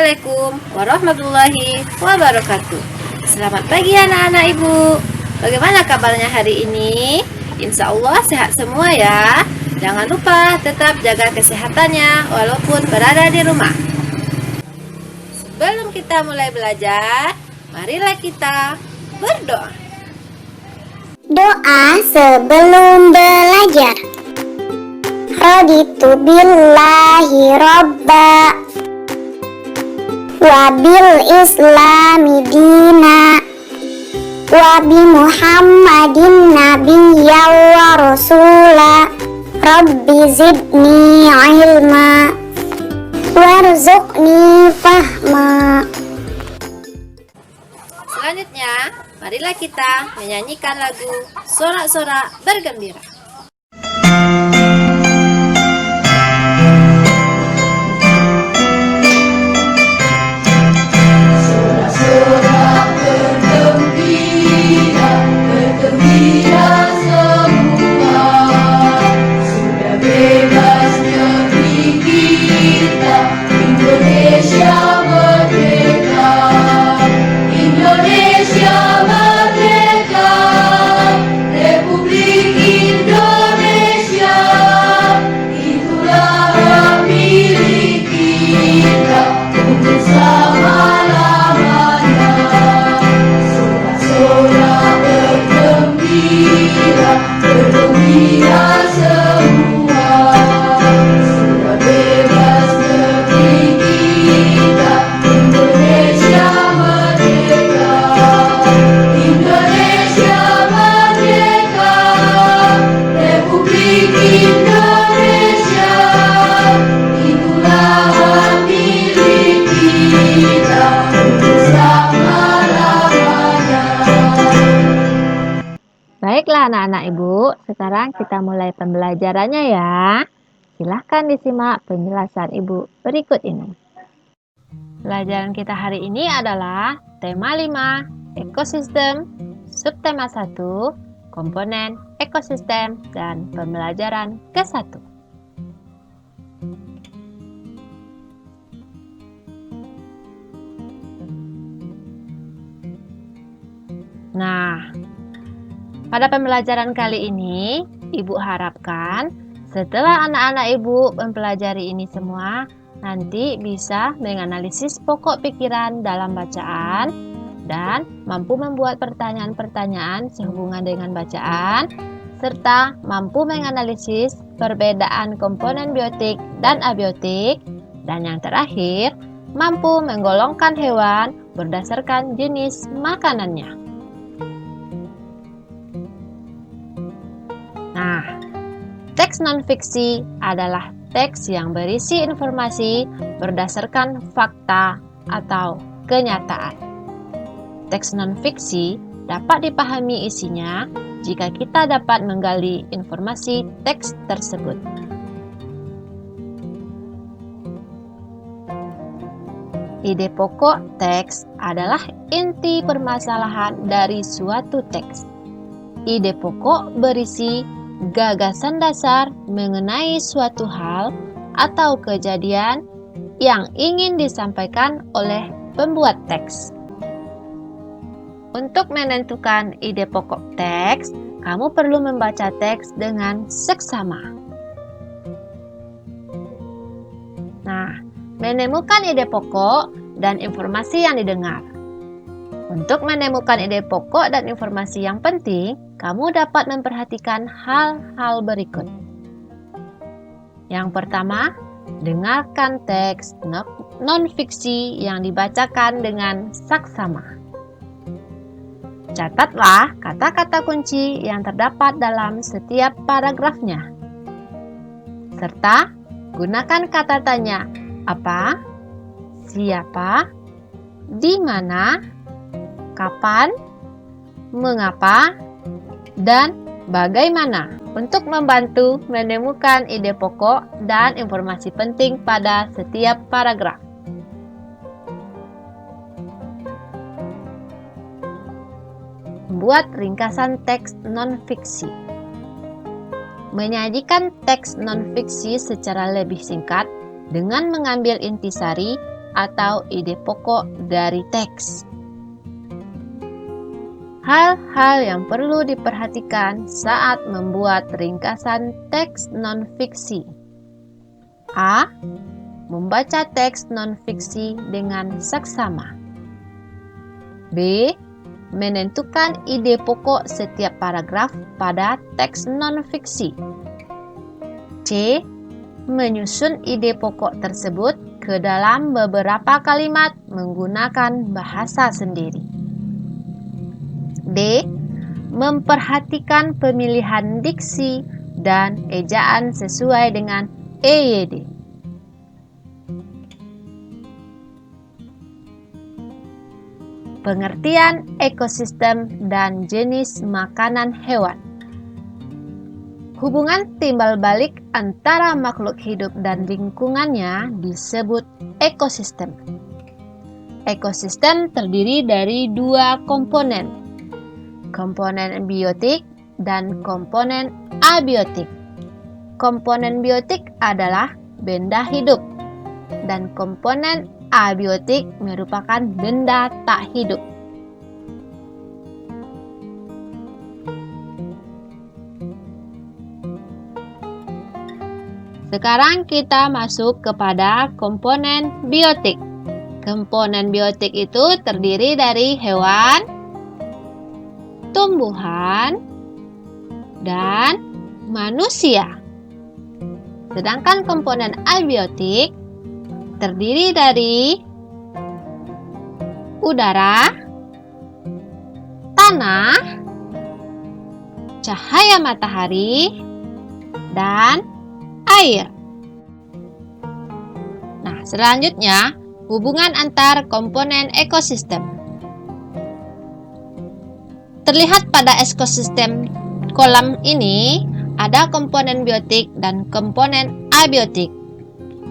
Assalamualaikum warahmatullahi wabarakatuh. Selamat pagi anak-anak ibu. Bagaimana kabarnya hari ini? Insya Allah sehat semua ya. Jangan lupa tetap jaga kesehatannya walaupun berada di rumah. Sebelum kita mulai belajar, marilah kita berdoa. Doa sebelum belajar. Raditu billahi robba wa bil islami dina wa bi muhammadin nabiyya wa rasula rabbi zidni ilma warzuqni fahma. Selanjutnya, marilah kita menyanyikan lagu Sorak-sorak bergembira. Baiklah anak-anak ibu, sekarang kita mulai pembelajarannya ya. Silahkan disimak penjelasan ibu berikut ini. Pelajaran kita hari ini adalah tema 5, ekosistem, subtema 1, komponen ekosistem, dan pembelajaran ke-1. Nah, pada pembelajaran kali ini, Ibu harapkan setelah anak-anak Ibu mempelajari ini semua, nanti bisa menganalisis pokok pikiran dalam bacaan dan mampu membuat pertanyaan-pertanyaan sehubungan dengan bacaan, serta mampu menganalisis perbedaan komponen biotik dan abiotik, dan yang terakhir, mampu menggolongkan hewan berdasarkan jenis makanannya. Nah, teks non-fiksi adalah teks yang berisi informasi berdasarkan fakta atau kenyataan. Teks non-fiksi dapat dipahami isinya jika kita dapat menggali informasi teks tersebut. Ide pokok teks adalah inti permasalahan dari suatu teks. Ide pokok berisi gagasan dasar mengenai suatu hal atau kejadian yang ingin disampaikan oleh pembuat teks. Untuk menentukan ide pokok teks, kamu perlu membaca teks dengan seksama. Nah, menemukan ide pokok dan informasi yang didengar. Untuk menemukan ide pokok dan informasi yang penting, kamu dapat memperhatikan hal-hal berikut. Yang pertama, dengarkan teks non-fiksi yang dibacakan dengan saksama. Catatlah kata-kata kunci yang terdapat dalam setiap paragrafnya. Serta, gunakan kata tanya apa, siapa, di mana, kapan, mengapa, dan bagaimana untuk membantu menemukan ide pokok dan informasi penting pada setiap paragraf. Membuat ringkasan teks non-fiksi. Menyajikan teks non-fiksi secara lebih singkat dengan mengambil intisari atau ide pokok dari teks. Hal-hal yang perlu diperhatikan saat membuat ringkasan teks non-fiksi. A. Membaca teks non-fiksi dengan seksama. B. Menentukan ide pokok setiap paragraf pada teks non-fiksi. C. Menyusun ide pokok tersebut ke dalam beberapa kalimat menggunakan bahasa sendiri. D. Memperhatikan pemilihan diksi dan ejaan sesuai dengan EYD. Pengertian ekosistem dan jenis makanan hewan. Hubungan timbal balik antara makhluk hidup dan lingkungannya disebut ekosistem. Ekosistem terdiri dari dua komponen, komponen biotik dan komponen abiotik. Komponen biotik adalah benda hidup, dan komponen abiotik merupakan benda tak hidup. Sekarang kita masuk kepada komponen biotik. Komponen biotik itu terdiri dari hewan, tumbuhan, dan manusia. Sedangkan komponen abiotik terdiri dari udara, tanah, cahaya matahari, dan air. Nah, selanjutnya hubungan antar komponen ekosistem. Terlihat pada ekosistem kolam ini ada komponen biotik dan komponen abiotik,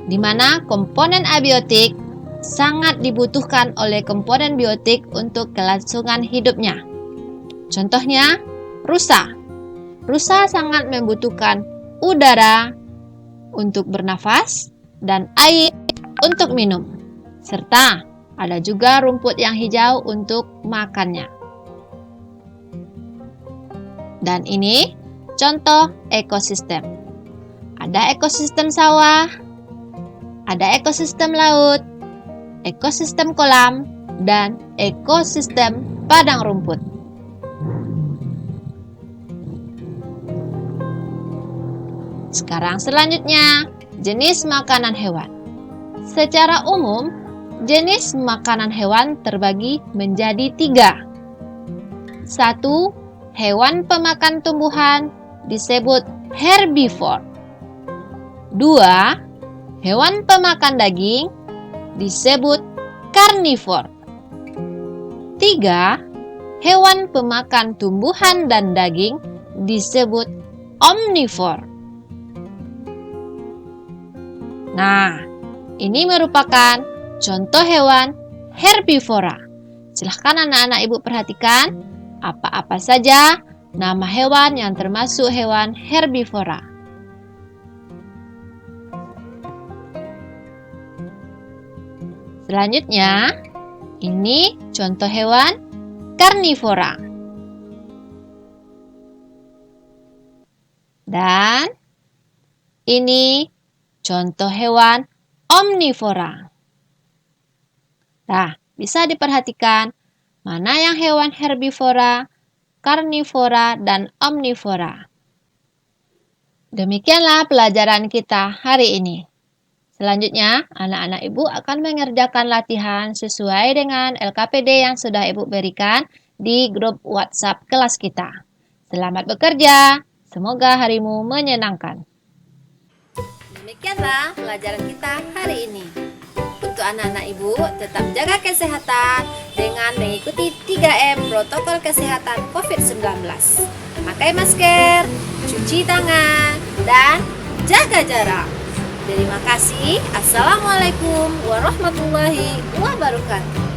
di mana komponen abiotik sangat dibutuhkan oleh komponen biotik untuk kelangsungan hidupnya. Contohnya, rusa. Rusa sangat membutuhkan udara untuk bernafas dan air untuk minum, serta ada juga rumput yang hijau untuk makannya. Dan ini contoh ekosistem. Ada ekosistem sawah, ada ekosistem laut, ekosistem kolam, dan ekosistem padang rumput. Sekarang selanjutnya, jenis makanan hewan. Secara umum, jenis makanan hewan terbagi menjadi 3. 1. Hewan pemakan tumbuhan disebut herbivore. 2. Hewan pemakan daging disebut karnivor. 3. Hewan pemakan tumbuhan dan daging disebut omnivor. Nah, ini merupakan contoh hewan herbivora. Silahkan anak-anak ibu perhatikan apa-apa saja nama hewan yang termasuk hewan herbivora. Selanjutnya, ini contoh hewan karnivora. Dan ini contoh hewan omnivora. Nah, bisa diperhatikan mana yang hewan herbivora, karnivora, dan omnivora. Demikianlah pelajaran kita hari ini. Selanjutnya, anak-anak ibu akan mengerjakan latihan sesuai dengan LKPD yang sudah ibu berikan di grup WhatsApp kelas kita. Selamat bekerja, semoga harimu menyenangkan. Demikianlah pelajaran kita hari ini. Untuk anak-anak ibu, tetap jaga kesehatan dengan mengikuti 3M protokol kesehatan COVID-19. Pakai masker, cuci tangan, dan jaga jarak. Terima kasih. Assalamualaikum warahmatullahi wabarakatuh.